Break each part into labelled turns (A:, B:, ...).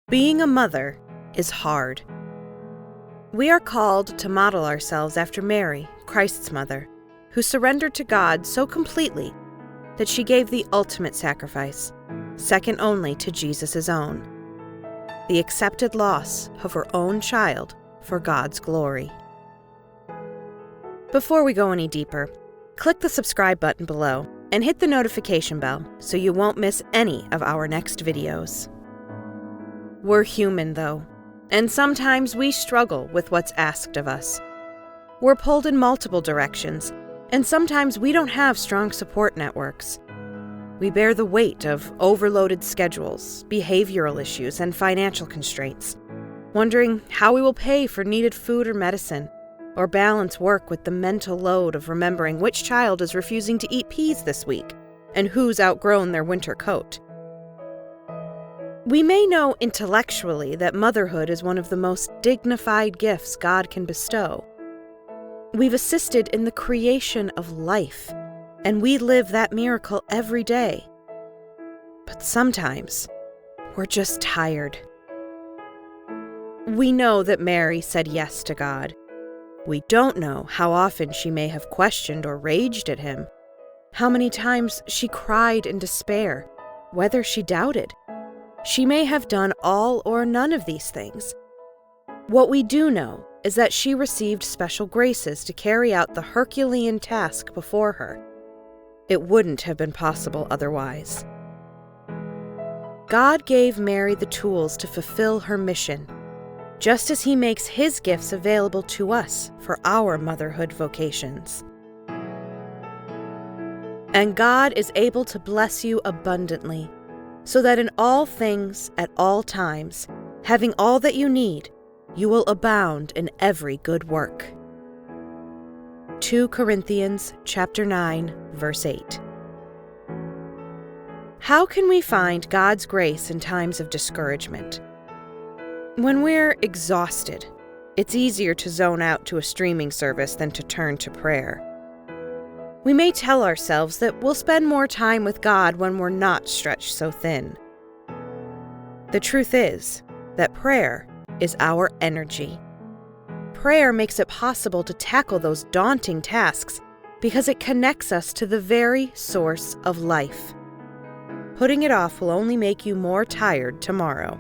A: Being a mother is hard. We are called to model ourselves after Mary, Christ's mother, who surrendered to God so completely that she gave the ultimate sacrifice, second only to Jesus' own, the accepted loss of her own child for God's glory. Before we go any deeper, click the subscribe button below and hit the notification bell so you won't miss any of our next videos. We're human, though, and sometimes we struggle with what's asked of us. We're pulled in multiple directions, and sometimes we don't have strong support networks. We bear the weight of overloaded schedules, behavioral issues, and financial constraints, wondering how we will pay for needed food or medicine, or balance work with the mental load of remembering which child is refusing to eat peas this week, and who's outgrown their winter coat. We may know intellectually that motherhood is one of the most dignified gifts God can bestow. We've assisted in the creation of life, and we live that miracle every day. But sometimes, we're just tired. We know that Mary said yes to God. We don't know how often she may have questioned or raged at him, how many times she cried in despair, whether she doubted. She may have done all or none of these things. What we do know is that she received special graces to carry out the Herculean task before her. It wouldn't have been possible otherwise. God gave Mary the tools to fulfill her mission, just as He makes His gifts available to us for our motherhood vocations. And God is able to bless you abundantly, so that in all things, at all times, having all that you need, you will abound in every good work. 2 Corinthians chapter 9, verse 8. How can we find God's grace in times of discouragement? When we're exhausted, it's easier to zone out to a streaming service than to turn to prayer. We may tell ourselves that we'll spend more time with God when we're not stretched so thin. The truth is that prayer is our energy. Prayer makes it possible to tackle those daunting tasks because it connects us to the very source of life. Putting it off will only make you more tired tomorrow.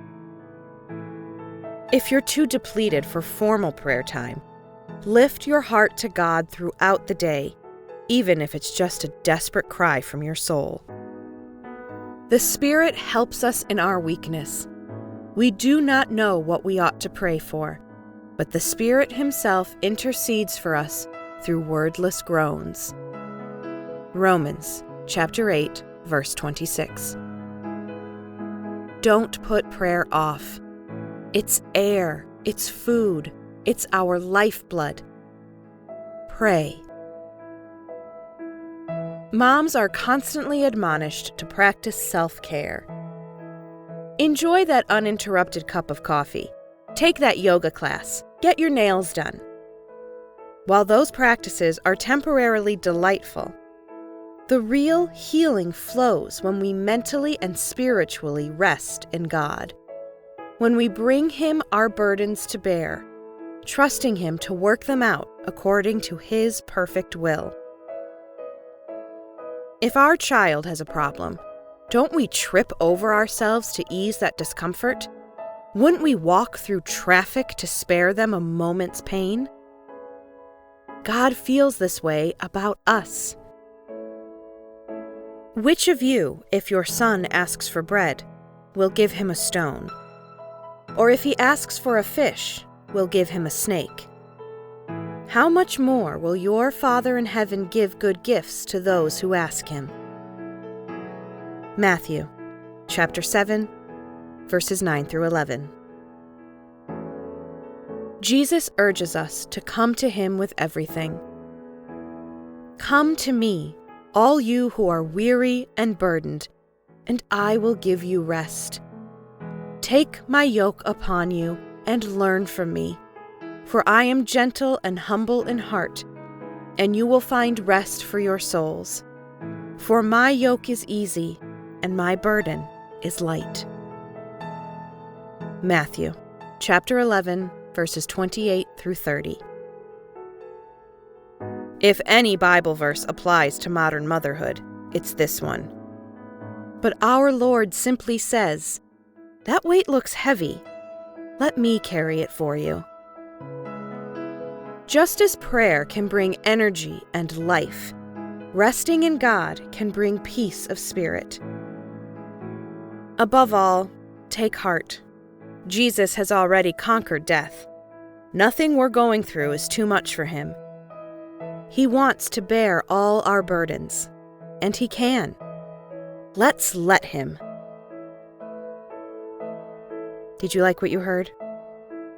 A: If you're too depleted for formal prayer time, lift your heart to God throughout the day, even if it's just a desperate cry from your soul. The Spirit helps us in our weakness. We do not know what we ought to pray for, but the Spirit Himself intercedes for us through wordless groans. Romans chapter 8, verse 26. Don't put prayer off. It's air, it's food, it's our lifeblood. Pray. Moms are constantly admonished to practice self-care. Enjoy that uninterrupted cup of coffee. Take that yoga class. Get your nails done. While those practices are temporarily delightful, the real healing flows when we mentally and spiritually rest in God. When we bring Him our burdens to bear, trusting Him to work them out according to His perfect will. If our child has a problem, don't we trip over ourselves to ease that discomfort? Wouldn't we walk through traffic to spare them a moment's pain? God feels this way about us. Which of you, if your son asks for bread, will give him a stone? Or if he asks for a fish, will give him a snake? How much more will your Father in heaven give good gifts to those who ask Him? Matthew, chapter 7, verses 9 through 11. Jesus urges us to come to Him with everything. Come to me, all you who are weary and burdened, and I will give you rest. Take my yoke upon you and learn from me, for I am gentle and humble in heart, and you will find rest for your souls. For my yoke is easy, and my burden is light. Matthew, chapter 11, verses 28 through 30. If any Bible verse applies to modern motherhood, it's this one. But our Lord simply says, "That weight looks heavy. Let me carry it for you." Just as prayer can bring energy and life, resting in God can bring peace of spirit. Above all, take heart. Jesus has already conquered death. Nothing we're going through is too much for him. He wants to bear all our burdens, and he can. Let's let him. Did you like what you heard?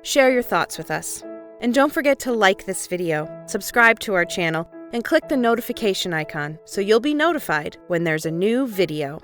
A: Share your thoughts with us. And don't forget to like this video, subscribe to our channel, and click the notification icon so you'll be notified when there's a new video.